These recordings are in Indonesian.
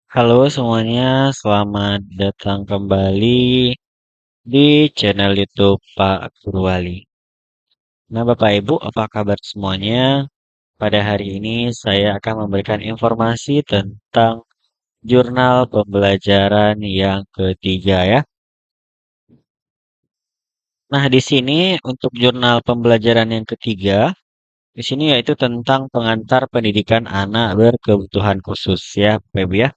Halo semuanya, selamat datang kembali di channel YouTube Pak Purwali. Nah, Bapak Ibu, apa kabar semuanya? Pada hari ini saya akan memberikan informasi tentang jurnal pembelajaran yang ketiga ya. Nah, di sini untuk jurnal pembelajaran yang ketiga, di sini yaitu tentang pengantar pendidikan anak berkebutuhan khusus ya, Bapak Ibu ya.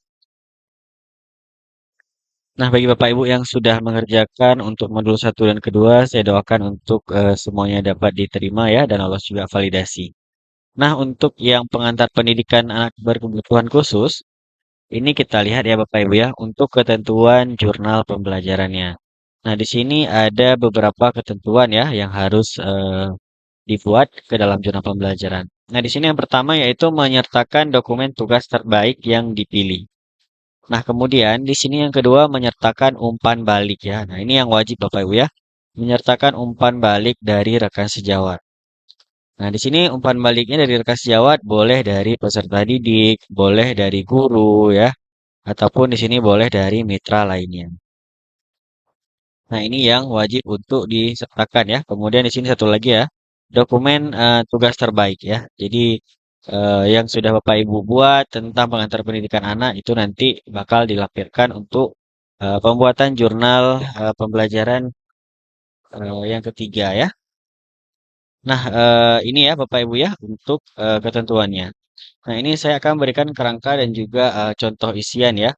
Nah, bagi Bapak Ibu yang sudah mengerjakan untuk modul satu dan kedua, saya doakan untuk semuanya dapat diterima ya dan lolos juga validasi. Nah, untuk yang pengantar pendidikan anak berkebutuhan khusus, ini kita lihat ya Bapak Ibu ya, untuk ketentuan jurnal pembelajarannya. Nah, di sini ada beberapa ketentuan ya yang harus dibuat ke dalam jurnal pembelajaran. Nah, di sini yang pertama yaitu menyertakan dokumen tugas terbaik yang dipilih. Nah, kemudian di sini yang kedua menyertakan umpan balik ya. Nah, ini yang wajib Bapak Ibu ya. Menyertakan umpan balik dari rekan sejawat. Nah, di sini umpan baliknya dari rekan sejawat boleh dari peserta didik, boleh dari guru ya, ataupun di sini boleh dari mitra lainnya. Nah, ini yang wajib untuk disertakan ya. Kemudian di sini satu lagi ya, dokumen tugas terbaik ya. Jadi yang sudah Bapak Ibu buat tentang pengantar pendidikan anak itu nanti bakal dilampirkan untuk pembuatan jurnal pembelajaran yang ketiga ya. Nah, ini ya Bapak Ibu ya untuk ketentuannya. Nah, ini saya akan berikan kerangka dan juga contoh isian ya.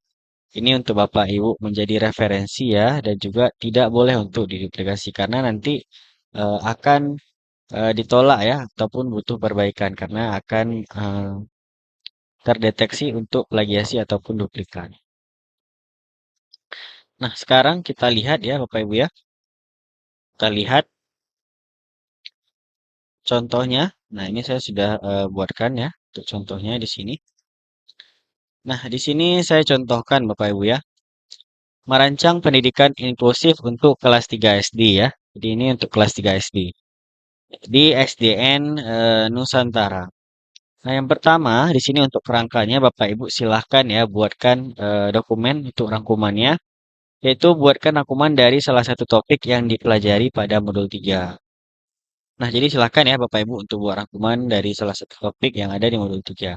Ini untuk Bapak Ibu menjadi referensi ya dan juga tidak boleh untuk diduplikasi karena nanti akan ditolak ya ataupun butuh perbaikan karena akan terdeteksi untuk plagiasi ataupun duplikat. Nah, sekarang kita lihat ya Bapak Ibu ya. Kita lihat contohnya. Nah, ini saya sudah buatkan ya untuk contohnya di sini. Nah, di sini saya contohkan Bapak Ibu ya. Merancang pendidikan inklusif untuk kelas 3 SD ya. Jadi ini untuk kelas 3 SD di SDN Nusantara. Nah, yang pertama di sini untuk kerangkanya Bapak Ibu silahkan ya buatkan dokumen untuk rangkumannya, yaitu buatkan rangkuman dari salah satu topik yang dipelajari pada modul 3. Nah, jadi silahkan ya Bapak Ibu untuk buat rangkuman dari salah satu topik yang ada di modul 3.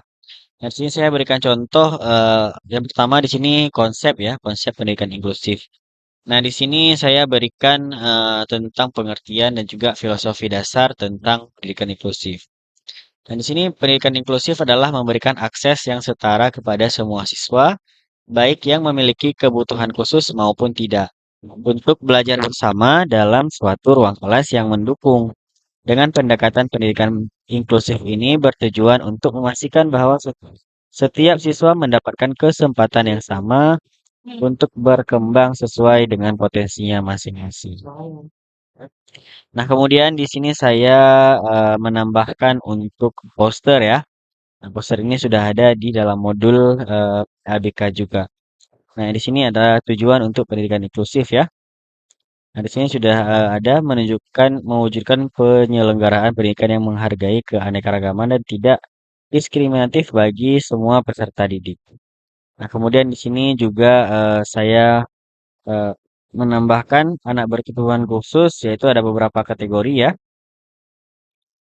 Nah, di sini saya berikan contoh yang pertama di sini konsep ya, konsep pendidikan inklusif. Nah, di sini saya berikan tentang pengertian dan juga filosofi dasar tentang pendidikan inklusif. Dan di sini pendidikan inklusif adalah memberikan akses yang setara kepada semua siswa, baik yang memiliki kebutuhan khusus maupun tidak, untuk belajar bersama dalam suatu ruang kelas yang mendukung. Dengan pendekatan pendidikan inklusif ini bertujuan untuk memastikan bahwa setiap siswa mendapatkan kesempatan yang sama untuk berkembang sesuai dengan potensinya masing-masing. Nah, kemudian di sini saya menambahkan untuk poster ya. Nah, poster ini sudah ada di dalam modul ABK juga. Nah, di sini ada tujuan untuk pendidikan inklusif ya. Nah, di sini sudah ada menunjukkan mewujudkan penyelenggaraan pendidikan yang menghargai keanekaragaman dan tidak diskriminatif bagi semua peserta didik. Nah, kemudian di sini juga saya eh, menambahkan anak berkebutuhan khusus yaitu ada beberapa kategori ya.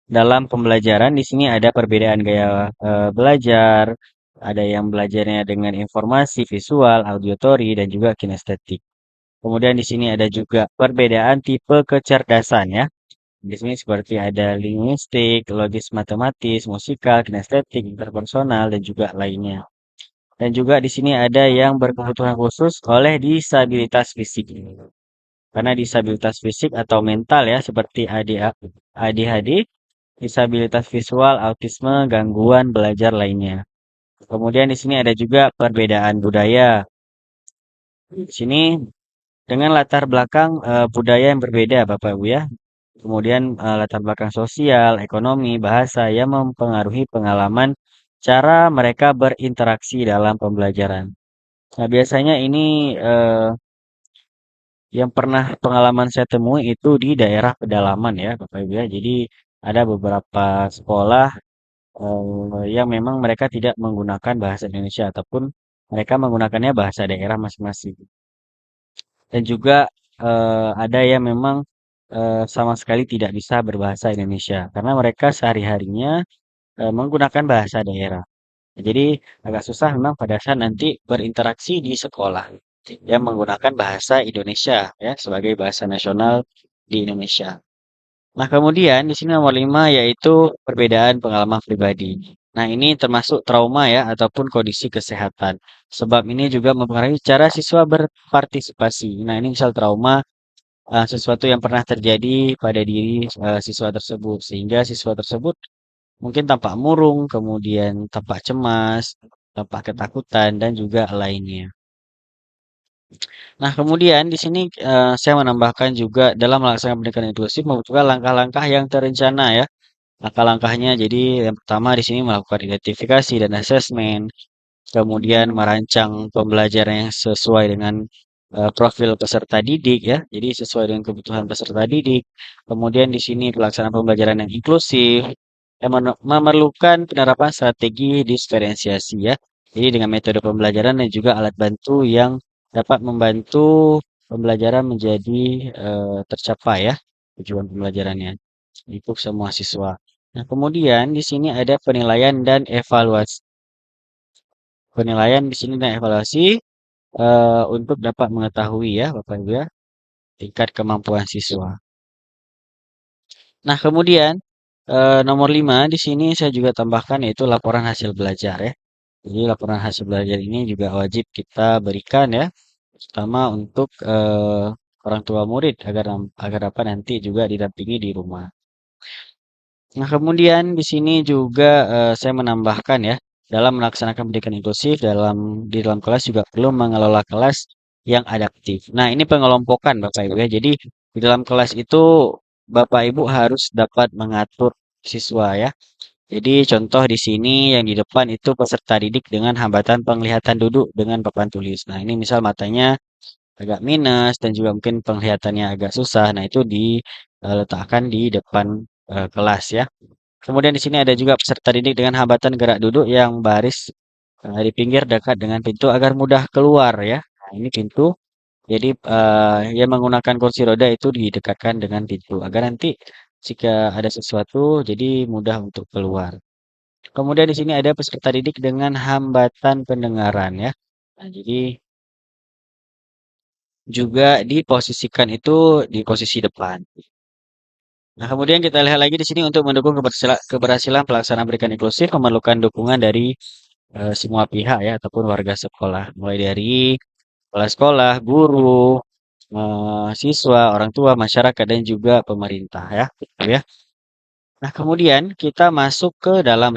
Dalam pembelajaran di sini ada perbedaan gaya belajar, ada yang belajarnya dengan informasi, visual, auditory, dan juga kinestetik. Kemudian di sini ada juga perbedaan tipe kecerdasan ya. Di sini seperti ada linguistik, logis matematis, musikal, kinestetik, interpersonal, dan juga lainnya. Dan juga di sini ada yang berkebutuhan khusus oleh disabilitas fisik. Karena disabilitas fisik atau mental ya, seperti ADHD, disabilitas visual, autisme, gangguan belajar lainnya. Kemudian di sini ada juga perbedaan budaya. Di sini dengan latar belakang budaya yang berbeda, Bapak Ibu ya. Kemudian latar belakang sosial, ekonomi, bahasa yang mempengaruhi pengalaman cara mereka berinteraksi dalam pembelajaran. Nah, biasanya ini yang pernah pengalaman saya temui itu di daerah pedalaman ya, Bapak Ibu ya. Jadi ada beberapa sekolah yang memang mereka tidak menggunakan bahasa Indonesia ataupun mereka menggunakannya bahasa daerah masing-masing. Dan juga ada yang memang sama sekali tidak bisa berbahasa Indonesia karena mereka sehari-harinya menggunakan bahasa daerah. Jadi agak susah memang pada saat nanti berinteraksi di sekolah yang menggunakan bahasa Indonesia ya sebagai bahasa nasional di Indonesia. Nah, kemudian di sini nomor 5 yaitu perbedaan pengalaman pribadi. Nah, ini termasuk trauma ya ataupun kondisi kesehatan. Sebab ini juga mempengaruhi cara siswa berpartisipasi. Nah, ini misal trauma sesuatu yang pernah terjadi pada diri siswa tersebut sehingga siswa tersebut mungkin tampak murung, kemudian tampak cemas, tampak ketakutan dan juga lainnya. Nah, kemudian di sini saya menambahkan juga dalam melaksanakan pendidikan inklusif membutuhkan langkah-langkah yang terencana ya. Langkah-langkahnya jadi yang pertama di sini melakukan identifikasi dan asesmen, kemudian merancang pembelajaran yang sesuai dengan profil peserta didik ya. Jadi sesuai dengan kebutuhan peserta didik. Kemudian di sini pelaksanaan pembelajaran yang inklusif yang memerlukan penerapan strategi diferensiasi ya. Jadi dengan metode pembelajaran dan juga alat bantu yang dapat membantu pembelajaran menjadi tercapai ya tujuan pembelajarannya untuk semua siswa. Nah, kemudian di sini ada penilaian dan evaluasi. Penilaian di sini dan evaluasi untuk dapat mengetahui ya Bapak Ibu ya tingkat kemampuan siswa. Nah, kemudian nomor 5 di sini saya juga tambahkan yaitu laporan hasil belajar ya. Jadi laporan hasil belajar ini juga wajib kita berikan ya, terutama untuk orang tua murid agar dapat nanti juga didampingi di rumah. Nah, kemudian di sini juga saya menambahkan ya, dalam melaksanakan pendidikan inklusif di dalam kelas juga perlu mengelola kelas yang adaptif. Nah, ini pengelompokan Bapak Ibu ya. Jadi di dalam kelas itu Bapak Ibu harus dapat mengatur siswa ya. Jadi contoh di sini yang di depan itu peserta didik dengan hambatan penglihatan duduk dengan papan tulis. Nah, ini misal matanya agak minus dan juga mungkin penglihatannya agak susah. Nah, itu diletakkan di depan kelas ya. Kemudian di sini ada juga peserta didik dengan hambatan gerak duduk yang baris di pinggir dekat dengan pintu agar mudah keluar ya. Nah, ini pintu. Jadi yang menggunakan kursi roda itu didekatkan dengan pintu agar nanti jika ada sesuatu jadi mudah untuk keluar. Kemudian di sini ada peserta didik dengan hambatan pendengaran ya. Nah, jadi juga diposisikan itu di posisi depan. Nah, kemudian kita lihat lagi di sini untuk mendukung keberhasilan pelaksanaan pendidikan inklusif memerlukan dukungan dari semua pihak ya ataupun warga sekolah, mulai dari kepala sekolah, guru, siswa, orang tua, masyarakat dan juga pemerintah ya, gitu ya. Nah, kemudian kita masuk ke dalam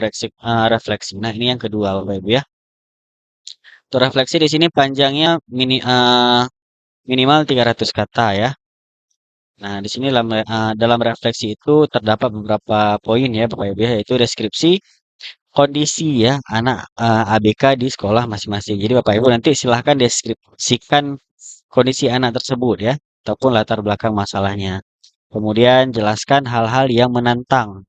refleksi. Nah, ini yang kedua Bapak Ibu ya. Untuk refleksi di sini panjangnya minimal 300 kata ya. Nah, di sini dalam refleksi itu terdapat beberapa poin ya Bapak Ibu ya, yaitu deskripsi kondisi ya anak ABK di sekolah masing-masing. Jadi Bapak Ibu nanti silahkan deskripsikan kondisi anak tersebut ya, ataupun latar belakang masalahnya. Kemudian jelaskan hal-hal yang menantang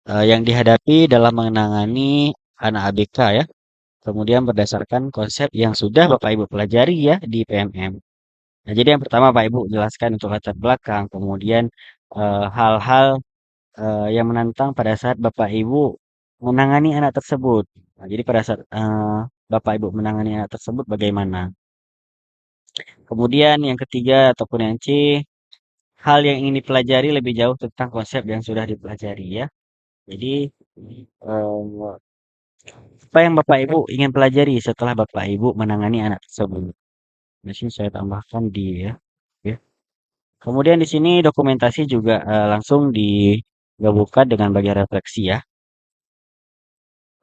yang dihadapi dalam menangani anak ABK ya. Kemudian berdasarkan konsep yang sudah Bapak Ibu pelajari ya di PMM. Nah, jadi yang pertama Pak Ibu jelaskan untuk latar belakang, kemudian hal-hal yang menantang pada saat Bapak Ibu menangani anak tersebut. Nah, jadi pada saat Bapak Ibu menangani anak tersebut bagaimana? Kemudian yang ketiga ataupun yang C, hal yang ingin dipelajari lebih jauh tentang konsep yang sudah dipelajari ya. Jadi apa yang Bapak Ibu ingin pelajari setelah Bapak Ibu menangani anak tersebut? Di sini saya tambahkan di ya. Ya. Kemudian di sini dokumentasi juga langsung digabungkan dengan bagian refleksi ya.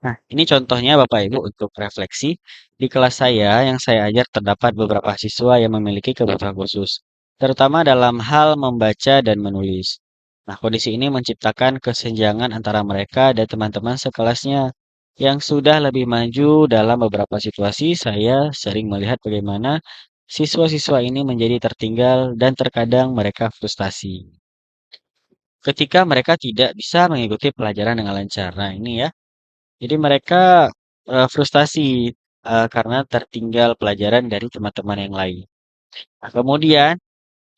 Nah, ini contohnya Bapak Ibu untuk refleksi. Di kelas saya yang saya ajar terdapat beberapa siswa yang memiliki kebutuhan khusus, terutama dalam hal membaca dan menulis. Nah, kondisi ini menciptakan kesenjangan antara mereka dan teman-teman sekelasnya yang sudah lebih maju dalam beberapa situasi. Saya sering melihat bagaimana siswa-siswa ini menjadi tertinggal dan terkadang mereka frustasi ketika mereka tidak bisa mengikuti pelajaran dengan lancar. Nah, ini ya. Jadi mereka frustasi karena tertinggal pelajaran dari teman-teman yang lain. Nah, kemudian,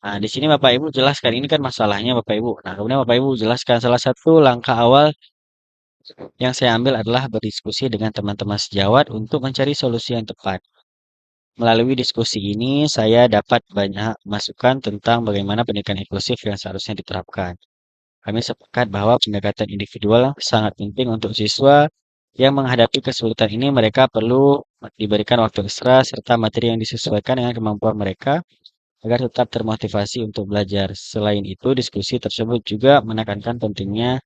nah di sini Bapak Ibu jelaskan ini kan masalahnya Bapak Ibu. Nah, kemudian Bapak Ibu jelaskan salah satu langkah awal yang saya ambil adalah berdiskusi dengan teman-teman sejawat untuk mencari solusi yang tepat. Melalui diskusi ini, saya dapat banyak masukan tentang bagaimana pendidikan inklusif yang seharusnya diterapkan. Kami sepakat bahwa pendekatan individual sangat penting untuk siswa yang menghadapi kesulitan ini. Mereka perlu diberikan waktu ekstra serta materi yang disesuaikan dengan kemampuan mereka agar tetap termotivasi untuk belajar. Selain itu, diskusi tersebut juga menekankan pentingnya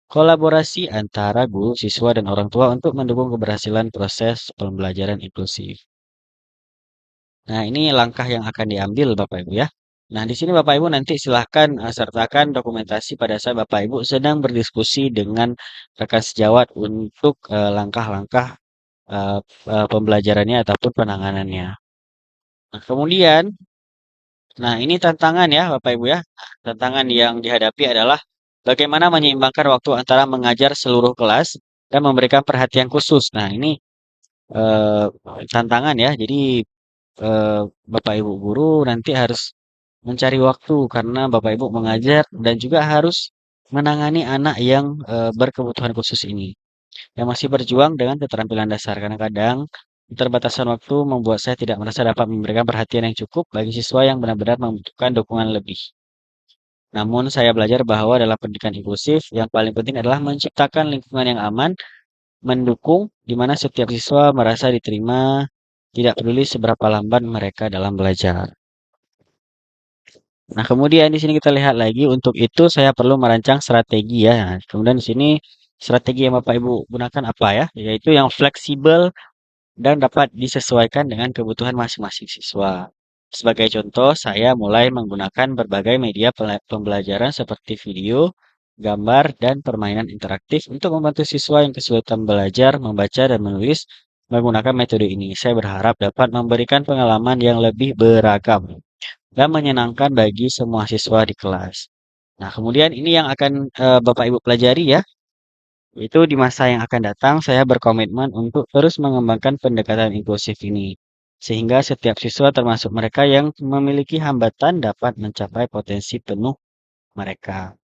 kolaborasi antara guru, siswa, dan orang tua untuk mendukung keberhasilan proses pembelajaran inklusif. Nah, ini langkah yang akan diambil Bapak Ibu ya. Nah, di sini Bapak Ibu nanti silahkan sertakan dokumentasi pada saat Bapak Ibu sedang berdiskusi dengan rekan sejawat untuk langkah-langkah eh, pembelajarannya ataupun penanganannya. Nah, kemudian, nah ini tantangan ya Bapak Ibu ya. Tantangan yang dihadapi adalah bagaimana menyeimbangkan waktu antara mengajar seluruh kelas dan memberikan perhatian khusus. Nah, ini eh, tantangan ya. Jadi eh, Bapak Ibu guru nanti harus mencari waktu karena Bapak Ibu mengajar dan juga harus menangani anak yang berkebutuhan khusus ini yang masih berjuang dengan keterampilan dasar. Karena kadang keterbatasan waktu membuat saya tidak merasa dapat memberikan perhatian yang cukup bagi siswa yang benar-benar membutuhkan dukungan lebih. Namun saya belajar bahwa dalam pendidikan inklusif yang paling penting adalah menciptakan lingkungan yang aman, mendukung di mana setiap siswa merasa diterima, tidak peduli seberapa lambat mereka dalam belajar. Nah, kemudian di sini kita lihat lagi untuk itu saya perlu merancang strategi ya. Nah, kemudian di sini strategi yang Bapak Ibu gunakan apa ya? Yaitu yang fleksibel dan dapat disesuaikan dengan kebutuhan masing-masing siswa. Sebagai contoh, saya mulai menggunakan berbagai media pembelajaran seperti video, gambar, dan permainan interaktif untuk membantu siswa yang kesulitan belajar, membaca, dan menulis menggunakan metode ini. Saya berharap dapat memberikan pengalaman yang lebih beragam dan menyenangkan bagi semua siswa di kelas. Nah, kemudian ini yang akan Bapak Ibu pelajari ya, yaitu di masa yang akan datang saya berkomitmen untuk terus mengembangkan pendekatan inklusif ini. Sehingga setiap siswa termasuk mereka yang memiliki hambatan dapat mencapai potensi penuh mereka.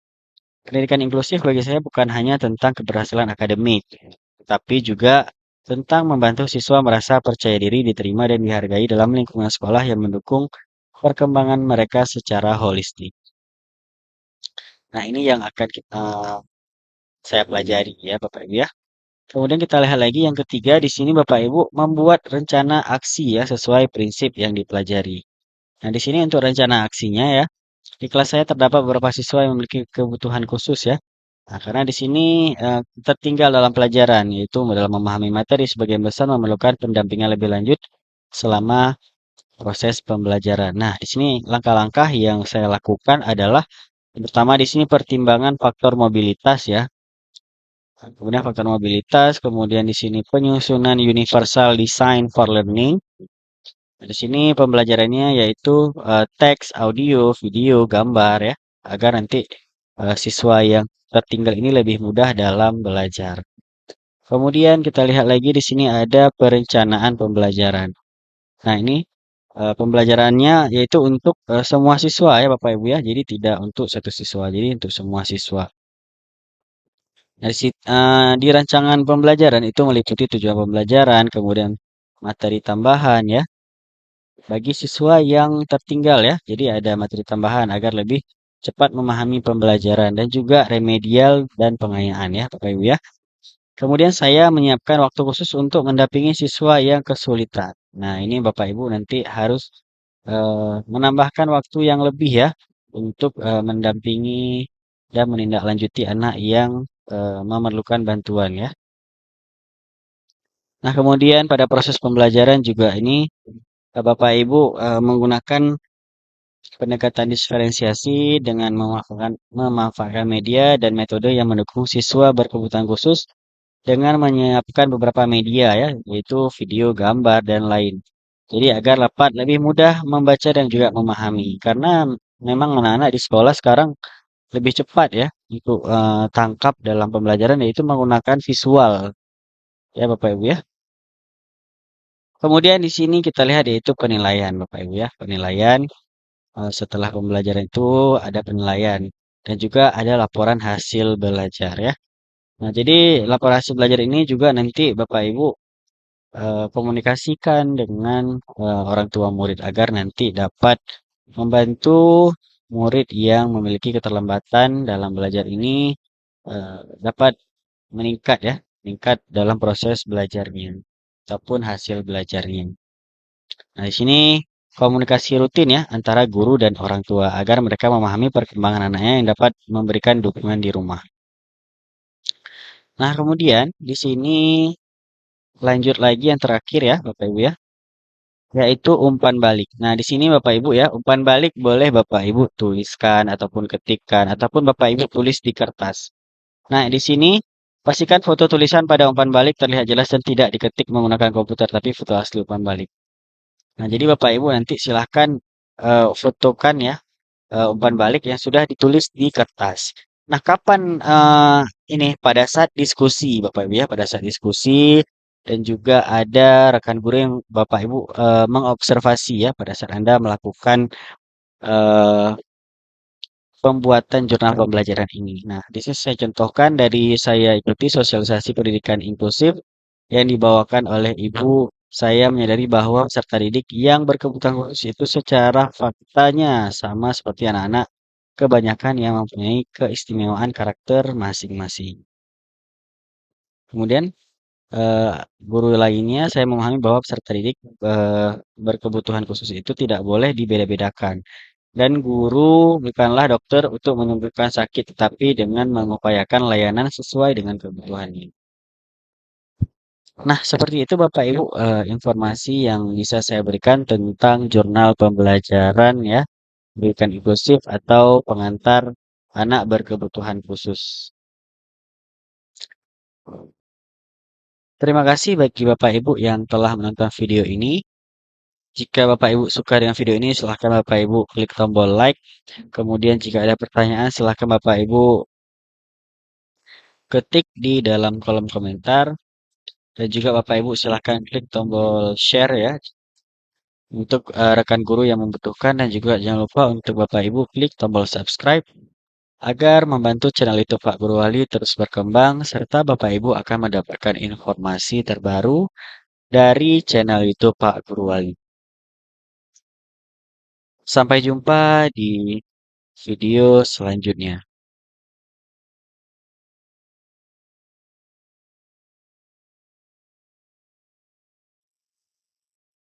Pendidikan inklusif bagi saya bukan hanya tentang keberhasilan akademik, tapi juga tentang membantu siswa merasa percaya diri, diterima, dan dihargai dalam lingkungan sekolah yang mendukung perkembangan mereka secara holistik. Nah, ini yang akan saya pelajari ya Bapak Ibu ya. Kemudian kita lihat lagi yang ketiga di sini Bapak Ibu membuat rencana aksi ya sesuai prinsip yang dipelajari. Nah, di sini untuk rencana aksinya ya, di kelas saya terdapat beberapa siswa yang memiliki kebutuhan khusus ya. Nah, karena di sini tertinggal dalam pelajaran yaitu dalam memahami materi sebagian besar memerlukan pendampingan lebih lanjut selama proses pembelajaran. Nah, di sini langkah-langkah yang saya lakukan adalah pertama di sini pertimbangan faktor mobilitas ya. Kemudian faktor mobilitas, kemudian di sini penyusunan universal design for learning. Nah, di sini pembelajarannya yaitu teks, audio, video, gambar ya, agar nanti siswa yang tertinggal ini lebih mudah dalam belajar. Kemudian kita lihat lagi di sini ada perencanaan pembelajaran. Nah, ini pembelajarannya yaitu untuk semua siswa ya Bapak Ibu ya. Jadi tidak untuk satu siswa, jadi untuk semua siswa. Di rancangan pembelajaran itu meliputi tujuan pembelajaran, kemudian materi tambahan ya, bagi siswa yang tertinggal ya. Jadi ada materi tambahan agar lebih cepat memahami pembelajaran dan juga remedial dan pengayaan ya, Bapak Ibu ya. Kemudian saya menyiapkan waktu khusus untuk mendampingi siswa yang kesulitan. Nah, ini Bapak Ibu nanti harus menambahkan waktu yang lebih ya untuk mendampingi dan menindaklanjuti anak yang memerlukan bantuan ya. Nah, kemudian pada proses pembelajaran juga ini Bapak Ibu menggunakan pendekatan diferensiasi dengan memanfaatkan media dan metode yang mendukung siswa berkebutuhan khusus dengan menyiapkan beberapa media ya, yaitu video, gambar, dan lain. Jadi agar dapat lebih mudah membaca dan juga memahami. Karena memang anak-anak di sekolah sekarang lebih cepat ya untuk tangkap dalam pembelajaran yaitu menggunakan visual ya Bapak Ibu ya. Kemudian di sini kita lihat yaitu penilaian Bapak Ibu ya. Penilaian setelah pembelajaran itu ada penilaian dan juga ada laporan hasil belajar ya. Nah, jadi laporan hasil belajar ini juga nanti Bapak Ibu komunikasikan dengan orang tua murid agar nanti dapat membantu murid yang memiliki keterlambatan dalam belajar ini dapat meningkat ya, meningkat dalam proses belajarnya ataupun hasil belajarnya. Nah, di sini komunikasi rutin ya antara guru dan orang tua agar mereka memahami perkembangan anaknya yang dapat memberikan dukungan di rumah. Nah, kemudian di sini lanjut lagi yang terakhir ya, Bapak Ibu ya, yaitu umpan balik. Nah, di sini Bapak Ibu ya, umpan balik boleh Bapak Ibu tuliskan ataupun ketikkan ataupun Bapak Ibu tulis di kertas. Nah, di sini pastikan foto tulisan pada umpan balik terlihat jelas dan tidak diketik menggunakan komputer, tapi foto asli umpan balik. Nah, jadi Bapak Ibu nanti silahkan fotokan ya umpan balik yang sudah ditulis di kertas. Nah, kapan ini pada saat diskusi Bapak Ibu ya, pada saat diskusi dan juga ada rekan guru yang Bapak Ibu mengobservasi ya pada saat Anda melakukan eh, pembuatan jurnal pembelajaran ini. Nah, di sini saya contohkan dari saya ikuti sosialisasi pendidikan inklusif yang dibawakan oleh ibu. Saya menyadari bahwa peserta didik yang berkebutuhan khusus itu secara faktanya sama seperti anak-anak kebanyakan yang mempunyai keistimewaan karakter masing-masing. Kemudian eh, guru lainnya saya memahami bahwa peserta didik berkebutuhan khusus itu tidak boleh dibeda-bedakan. Dan guru bukanlah dokter untuk menyembuhkan sakit, tetapi dengan mengupayakan layanan sesuai dengan kebutuhannya. Nah, seperti itu Bapak Ibu informasi yang bisa saya berikan tentang jurnal pembelajaran ya, pendidikan inklusif atau pengantar anak berkebutuhan khusus. Terima kasih bagi Bapak Ibu yang telah menonton video ini. Jika Bapak Ibu suka dengan video ini, silahkan Bapak Ibu klik tombol like. Kemudian jika ada pertanyaan, silahkan Bapak Ibu ketik di dalam kolom komentar. Dan juga Bapak Ibu silahkan klik tombol share ya untuk rekan guru yang membutuhkan. Dan juga jangan lupa untuk Bapak Ibu klik tombol subscribe agar membantu channel YouTube Pak Guru Wali terus berkembang serta Bapak Ibu akan mendapatkan informasi terbaru dari channel YouTube Pak Guru Wali. Sampai jumpa di video selanjutnya.